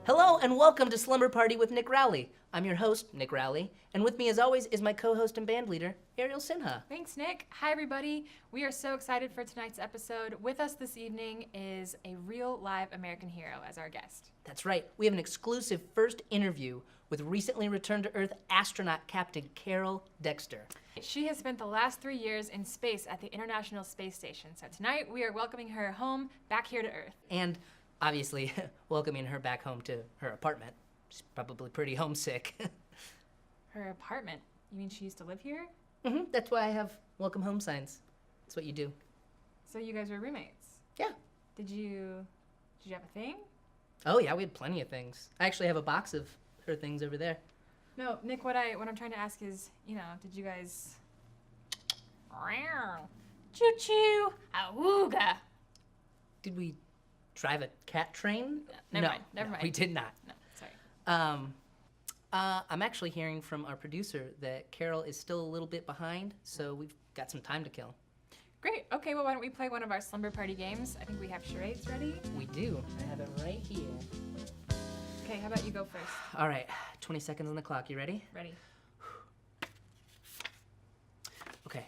Hello and welcome to Slumber Party with Nick Rowley. I'm your host, Nick Rowley, and with me as always is my co-host and band leader, Ariel Sinha. Thanks, Nick. Hi, everybody. We are so excited for tonight's episode. With us this evening is a real live American hero as our guest. That's right. We have an exclusive first interview with recently returned to Earth astronaut Capt Carol Dexter. She has spent the last 3 years in space at the International Space Station. So tonight we are welcoming her home, back here to Earth. And obviously welcoming her back home to her apartment. She's probably pretty homesick. Her apartment? You mean she used to live here? That's why I have welcome home signs. That's what you do. So you guys were roommates? Yeah. Did you have a thing? Oh yeah, we had plenty of things. I actually have a box of her things over there. No, Nick, what I'm trying to ask is, did you guys... Choo-choo! Awooga! Did we drive a cat train? Never mind. We did not. No, sorry. I'm actually hearing from our producer that Carol is still a little bit behind, so we've got some time to kill. Great. Okay, well, why don't we play one of our Slumber Party games? I think we have charades ready. We do. I have it right here. Okay, how about you go first? All right, 20 seconds on the clock. You ready? Ready. Okay,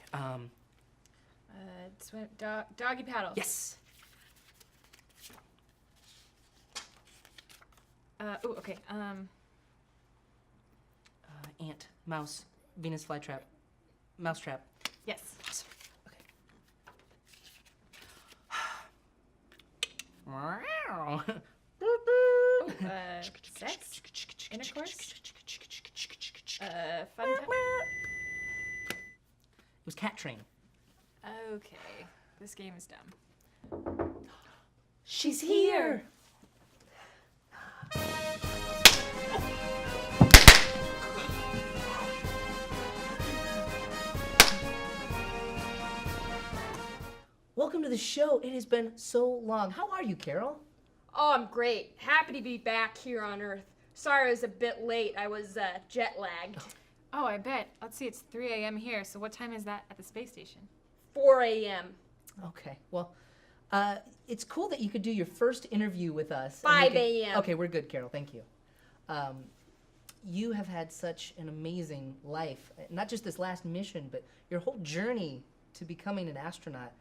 Doggy paddle. yes. Okay. Ant, mouse, Venus flytrap, mousetrap. Yes. Yes. Okay. Wow. Sex? Intercourse? Fun time? It was cat train. Okay, this game is dumb. She's here. Welcome to the show. It has been so long. How are you, Carol? Oh, I'm great. Happy to be back here on Earth. Sorry I was a bit late. I was jet lagged. Oh, I bet. Let's see, it's 3 a.m. here, so what time is that at the space station? 4 a.m. Okay, well, it's cool that you could do your first interview with us. 5 a.m. Okay, we're good, Carol. Thank you. You have had such an amazing life. Not just this last mission, but your whole journey to becoming an astronaut.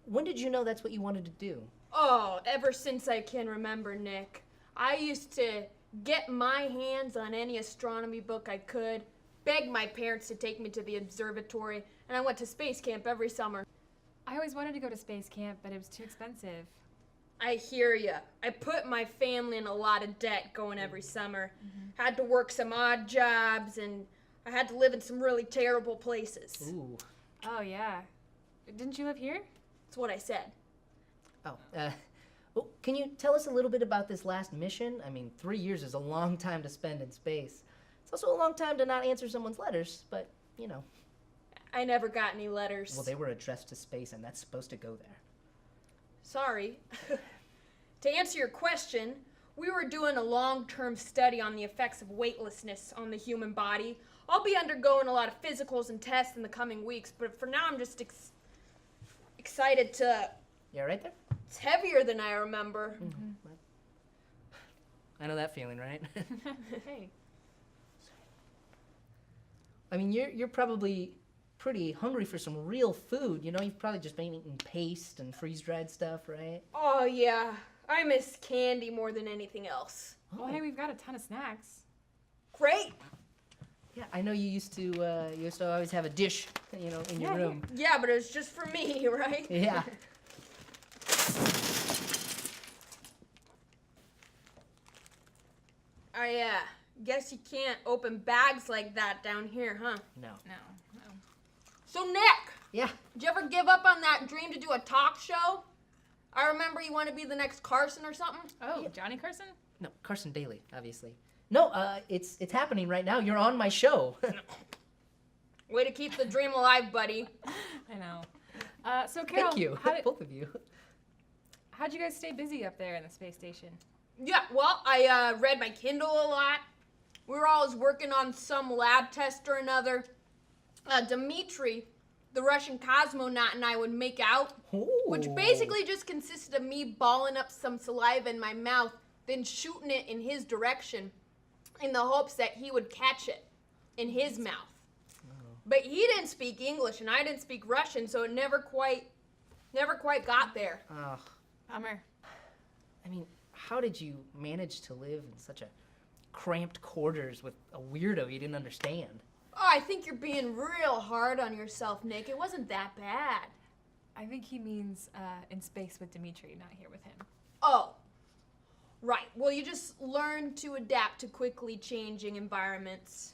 When did you know that's what you wanted to do? Oh, ever since I can remember, Nick. I used to get my hands on any astronomy book I could, beg my parents to take me to the observatory, and I went to space camp every summer. I always wanted to go to space camp, but it was too expensive. I hear ya. I put my family in a lot of debt going every summer. Had to work some odd jobs, and I had to live in some really terrible places. Ooh. Oh, yeah. Didn't you live here? That's what I said. Oh, well, can you tell us a little bit about this last mission? I mean, 3 years is a long time to spend in space. It's also a long time to not answer someone's letters, but, you know. I never got any letters. Well, they were addressed to space, and that's supposed to go there. Sorry. To answer your question, we were doing a long-term study on the effects of weightlessness on the human body. I'll be undergoing a lot of physicals and tests in the coming weeks, but for now I'm just excited to... Yeah, right there? It's heavier than I remember. I know that feeling, right? Hey. I mean, you're probably pretty hungry for some real food. You know, you've probably just been eating paste and freeze-dried stuff, right? Oh, yeah. I miss candy more than anything else. Well, hey, we've got a ton of snacks. Great. Yeah, I know you used to always have a dish, you know, in your room. Yeah, but it was just for me, right? Yeah. I guess you can't open bags like that down here, huh? No. No. So, Nick, Yeah. did you ever give up on that dream to do a talk show? I remember you want to be the next Carson or something. Oh, Johnny Carson? No, Carson Daly, obviously. No, it's happening right now. You're on my show. Way to keep the dream alive, buddy. I know. So, Carol, Thank you, both of you. how'd you guys stay busy up there in the space station? Yeah, well, I read my Kindle a lot. We were always working on some lab test or another. Dmitri, the Russian cosmonaut, and I would make out, Ooh. which basically just consisted of me balling up some saliva in my mouth then shooting it in his direction in the hopes that he would catch it in his mouth. But he didn't speak English and I didn't speak Russian, so it never quite got there. Oh, Bummer. I mean, how did you manage to live in such a cramped quarters with a weirdo you didn't understand? Oh, I think you're being real hard on yourself, Nick. It wasn't that bad. I think he means in space with Dimitri, not here with him. Oh, right. Well, you just learn to adapt to quickly changing environments.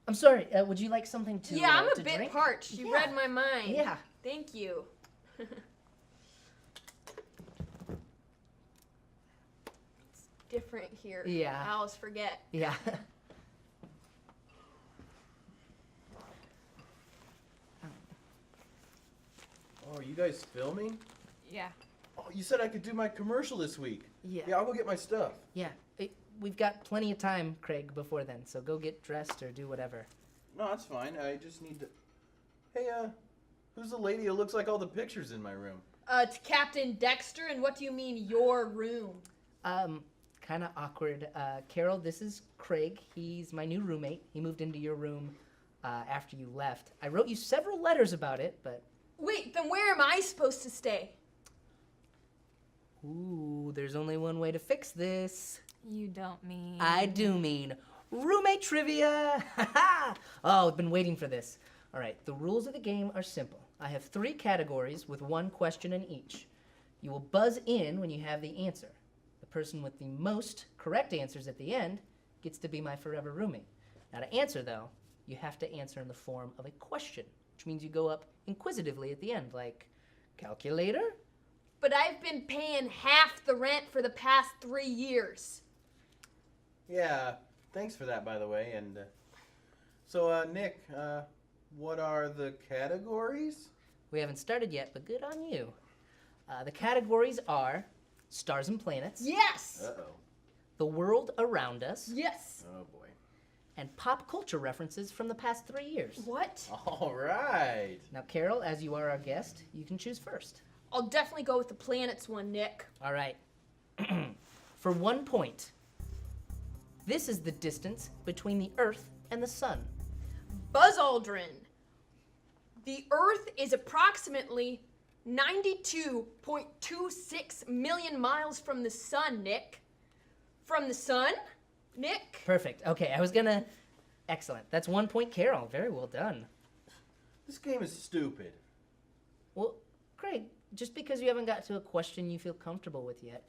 I'm sorry, would you like something to Yeah, I'm to a bit drink? parched. You Yeah. read my mind. Yeah. Thank you. It's different here. Yeah. I always forget. Yeah. Oh, are you guys filming? Yeah. Oh, you said I could do my commercial this week. Yeah. Yeah, I'll go get my stuff. Yeah. We've got plenty of time, Craig, before then, so go get dressed or do whatever. No, that's fine. I just need to... Hey, who's the lady who looks like all the pictures in my room? It's Captain Dexter, and what do you mean, your room? Kind of awkward. Carol, this is Craig. He's my new roommate. He moved into your room after you left. I wrote you several letters about it, but... Wait, then where am I supposed to stay? Ooh, there's only one way to fix this. You don't mean... I do mean roommate trivia. Oh, I've been waiting for this. All right, the rules of the game are simple. I have 3 categories with 1 question in each. You will buzz in when you have the answer. The person with the most correct answers at the end gets to be my forever roommate. Now, to answer, though, you have to answer in the form of a question, which means you go up inquisitively at the end, like, calculator? But I've been paying half the rent for the past 3 years. Yeah, thanks for that, by the way. And so, Nick, what are the categories? We haven't started yet, but good on you. The categories are stars and planets, Yes! Uh-oh. the world around us, Yes! Oh, boy. and pop culture references from the past 3 years. What? All right. Now, Carol, as you are our guest, you can choose first. I'll definitely go with the planets one, Nick. All right. For 1 point, this is the distance between the Earth and the Sun. Buzz Aldrin. The Earth is approximately 92.26 million miles from the sun, Nick. From the sun, Nick? Perfect. Okay, I was gonna... Excellent. That's 1 point, Carol. Very well done. This game is stupid. Well, Craig, just because you haven't got to a question you feel comfortable with yet,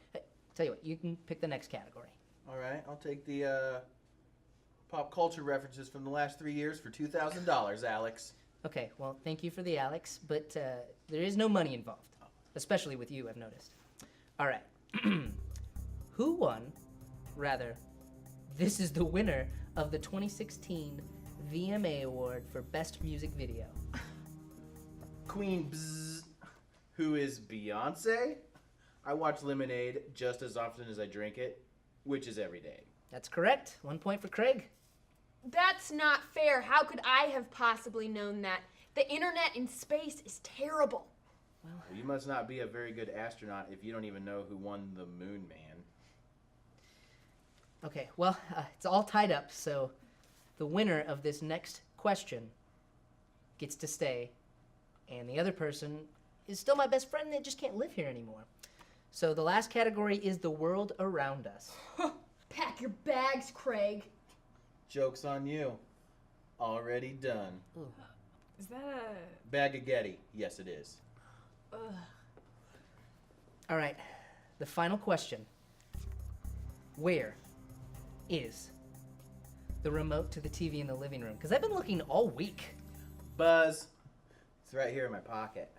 tell you what, you can pick the next category. All right, I'll take the pop culture references from the last 3 years for $2,000, Alex. Okay, well, thank you for the Alex, but there is no money involved, especially with you, I've noticed. All right. Who won? Rather, this is the winner of the 2016 VMA Award for Best Music Video. Queen Bzz, who is Beyonce. I watch Lemonade just as often as I drink it, which is every day. That's correct. 1 point for Craig. That's not fair. How could I have possibly known that? The internet in space is terrible. Well, you must not be a very good astronaut if you don't even know who won the Moon Man. Okay, well, it's all tied up, so the winner of this next question gets to stay, and the other person is still my best friend. They just can't live here anymore. So the last category is the world around us. Pack your bags, Craig. Joke's on you. Already done. Ooh. Is that a... Bag of Getty. Yes, it is. All right, the final question. Where is the remote to the TV in the living room? Because I've been looking all week. Buzz. It's right here in my pocket.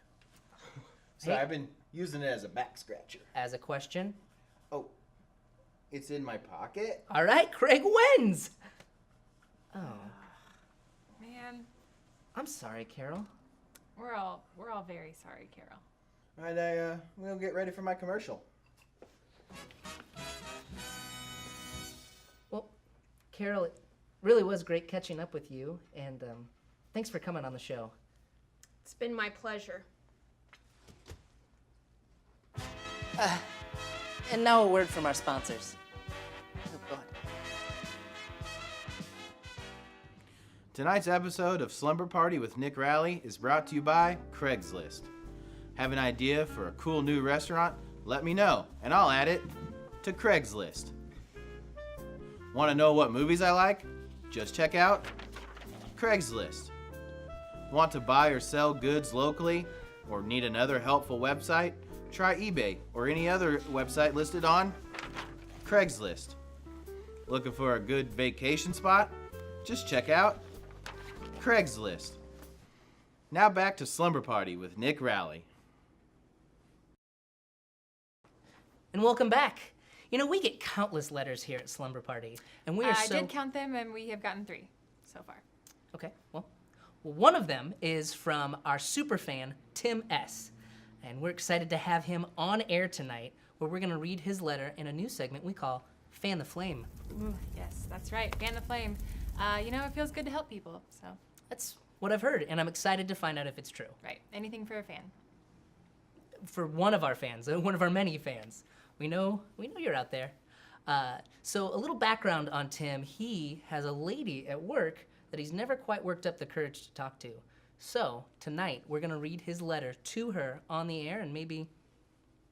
So Hey. I've been using it as a back scratcher. As a question. Oh, it's in my pocket? All right, Craig wins. Oh, Man, I'm sorry, Carol. we're all very sorry, Carol. All right, we'll get ready for my commercial. Well, Carol, it really was great catching up with you, and thanks for coming on the show. It's been my pleasure. And now a word from our sponsors. Tonight's episode of Slumber Party with Nick Rowley is brought to you by Craigslist. Have an idea for a cool new restaurant? Let me know, and I'll add it to Craigslist. Want to know what movies I like? Just check out Craigslist. Want to buy or sell goods locally? Or need another helpful website? Try eBay or any other website listed on Craigslist. Looking for a good vacation spot? Just check out Craigslist. Now back to Slumber Party with Nick Rowley. And welcome back. You know, we get countless letters here at Slumber Party, and we are I so... did count them, and we have gotten 3 so far. Okay, well, one of them is from our super fan, Tim S. And we're excited to have him on air tonight, where we're going to read his letter in a new segment we call Fan the Flame. Ooh, yes, that's right. Fan the flame. You know, it feels good to help people, so. That's what I've heard, and I'm excited to find out if it's true. Right. Anything for a fan. For one of our fans, one of our many fans. We know you're out there. So a little background on Tim. He has a lady at work that he's never quite worked up the courage to talk to. So tonight, we're gonna read his letter to her on the air and maybe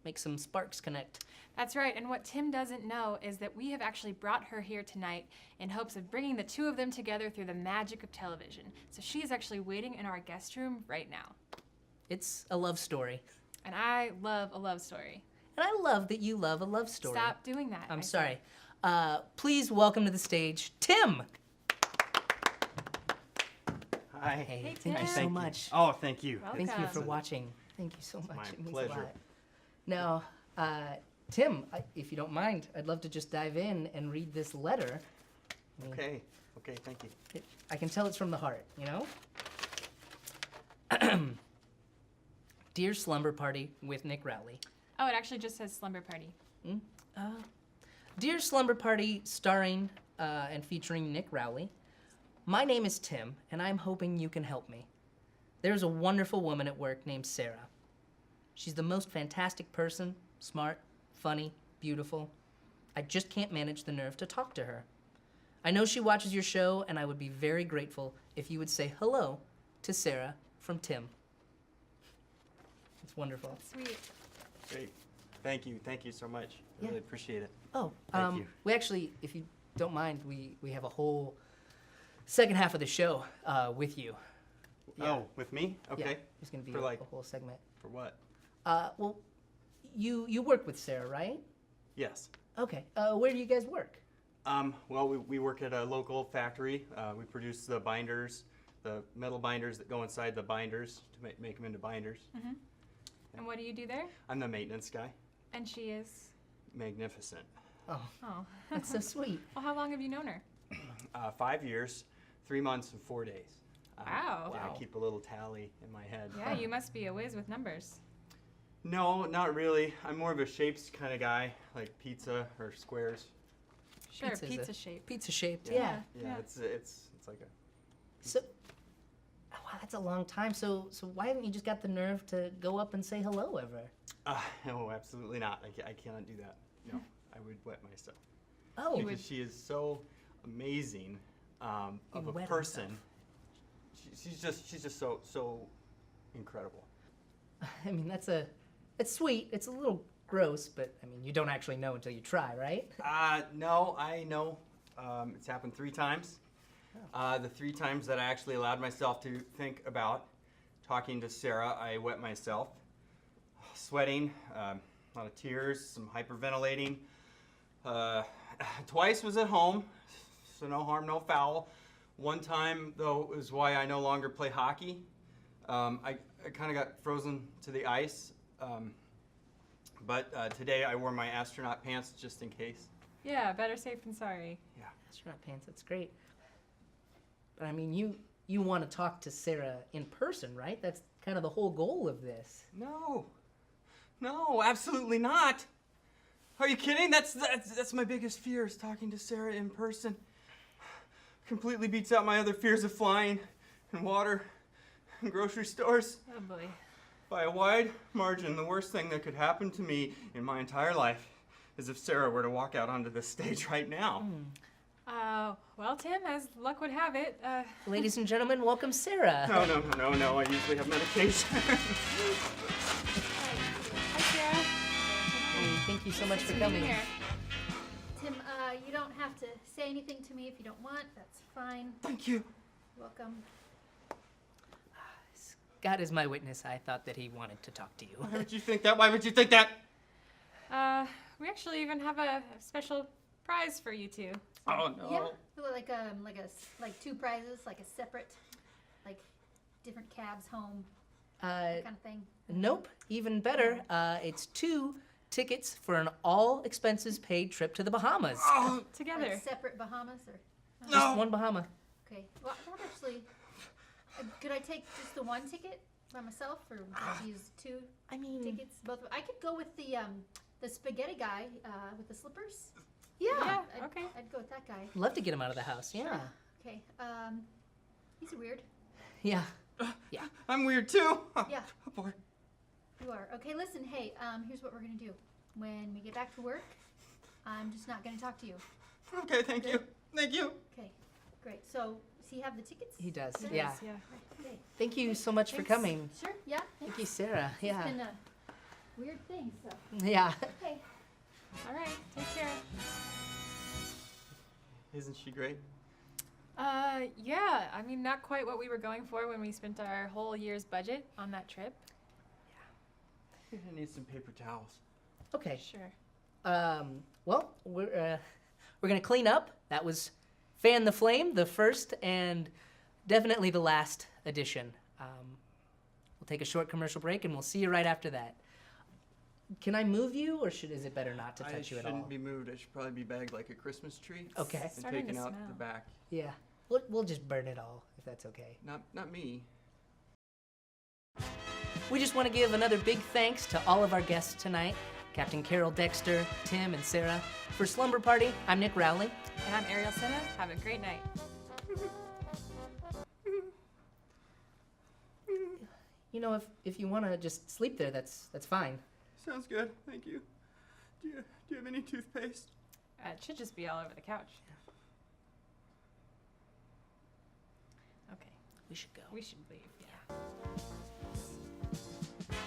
make some sparks connect. That's right, and what Tim doesn't know is that we have actually brought her here tonight in hopes of bringing the two of them together through the magic of television. So she is actually waiting in our guest room right now. It's a love story. And I love a love story. And I love that you love a love story. Stop doing that. I'm I sorry. said. Please welcome to the stage, Tim. Hi. Hey, Tim. thank you so Thank you. much. Oh, thank you. Welcome. Thank you for watching. Thank you so much. my It means pleasure. a lot. Now, Tim, if you don't mind, I'd love to just dive in and read this letter. I mean, Okay. Okay, thank you. I can tell it's from the heart, you know? Dear Slumber Party with Nick Rowley. Oh, it actually just says slumber party. Dear Slumber Party, starring and featuring Nick Rowley. My name is Tim, and I'm hoping you can help me. There's a wonderful woman at work named Sarah. She's the most fantastic person, smart, funny, beautiful. I just can't manage the nerve to talk to her. I know she watches your show, and I would be very grateful if you would say hello to Sarah from Tim. It's wonderful. Sweet. Great. Thank you. Thank you so much. I Yeah. really appreciate it. Oh, Thank you. we actually, if you don't mind, we have a whole second half of the show with you. Yeah. Oh, with me? Okay. Yeah, there's gonna be For a like- whole segment. For what? Well, you work with Sarah, right? Yes. Okay. Where do you guys work? Well, we work at a local factory. We produce the binders, the metal binders that go inside the binders to make them into binders. And what do you do there? I'm the maintenance guy. And she is. Magnificent. Oh, Oh. that's so sweet. Well, how long have you known her? 5 years, 3 months, and 4 days. Wow. Yeah, Wow. I keep a little tally in my head. Yeah, you must be a whiz with numbers. No, not really. I'm more of a shapes kind of guy, like pizza or squares. Sure, Pizza's pizza a- shape. Pizza shaped. Yeah. Yeah. Yeah, it's like a. So, wow, that's a long time. So why haven't you just got the nerve to go up and say hello ever? No, absolutely not. I cannot do that. No, I would wet myself. Oh, You would- Because she is so amazing of You a wet person. She's just so incredible. I mean, it's sweet. It's a little gross, but I mean, you don't actually know until you try, right? No, I know. It's happened 3 times. The 3 times that I actually allowed myself to think about talking to Sarah, I wet myself. Sweating, a lot of tears, some hyperventilating. Twice was at home, so no harm, no foul. One time, though, is why I no longer play hockey. I kind of got frozen to the ice. But today I wore my astronaut pants just in case. Yeah, better safe than sorry. Astronaut pants. That's great. But I mean, you want to talk to Sarah in person, right? That's kind of the whole goal of this. No, absolutely not. Are you kidding? That's my biggest fear, is talking to Sarah in person. Completely beats out my other fears of flying and water and grocery stores. Oh boy. By a wide margin, the worst thing that could happen to me in my entire life is if Sarah were to walk out onto this stage right now. Well, Tim, as luck would have it, Ladies and gentlemen, welcome Sarah. No. I usually have medication. hi, Sarah. Hey, thank you so much for Being coming. here. Tim, you don't have to say anything to me if you don't want. That's fine. Thank you. Welcome. Scott is my witness. I thought that he wanted to talk to you. Why would you think that? Why would you think that? We actually even have a special prize for you two. Oh no. Yeah, like two prizes, like a separate, like different cabs home Uh, kind of thing. nope, even better. It's 2 tickets for an all expenses paid trip to the Bahamas. Oh Together. Like separate Bahamas or. Just no. one Bahama. Okay. Well, that actually. Could I take just the one ticket by myself, or would I use 2 I mean, tickets? Both. I could go with the spaghetti guy with the slippers. Yeah, I'd, okay. I'd go with that guy. love to get him out of the house. Yeah. Okay. He's weird. Yeah. I'm weird too. Oh, Yeah. Oh boy. You are. Okay, listen, hey, here's what we're gonna do. When we get back to work, I'm just not gonna talk to you. Okay, thank you. Thank you. Okay, great. So, does he have the tickets? He does. Yes. Yeah. Yeah. Okay. Thank you so much for Thanks. coming. Sure, yeah. Thank you, Sarah. Yeah. It's been a weird thing, so. Yeah. Okay. All right. Take care. Isn't she great? Yeah. I mean, not quite what we were going for when we spent our whole year's budget on that trip. I think I need some paper towels. Okay. Sure. Well, we're gonna clean up. That was Fan the Flame, the first and definitely the last edition. We'll take a short commercial break and we'll see you right after that. Can I move you, or is it better not to I touch you at all? shouldn't be moved. I should probably be bagged like a Christmas tree. Okay. And Starting taken to out smell. the back. Yeah. We'll just burn it all if that's okay. Not me. We just want to give another big thanks to all of our guests tonight, Captain Carol Dexter, Tim, and Sarah. For Slumber Party, I'm Nick Rowley. And I'm Ariel Senna. Have a great night. You know, if you want to just sleep there, that's fine. Sounds good. Thank you. Do you have any toothpaste? It should just be all over the couch. Okay. We should go. We should leave. Yeah.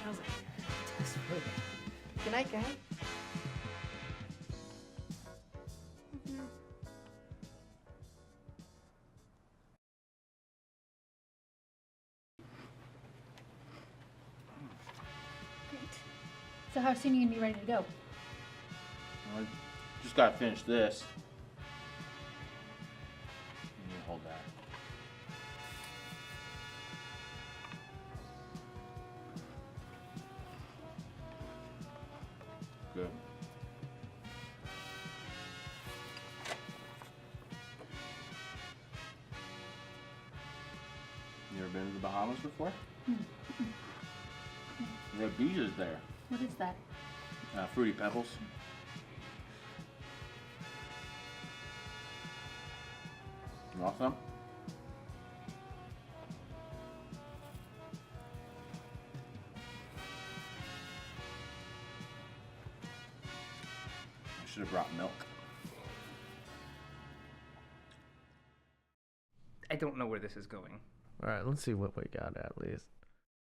Smells like That's really bad. Good night, guys. Great. So, how soon are you gonna be ready to go? I just gotta finish this. You hold that. Good. You ever been to the Bahamas before? They have beaches there. What is that? Fruity Pebbles. You want some? I should have brought milk. I don't know where this is going. All right, let's see what we got at least.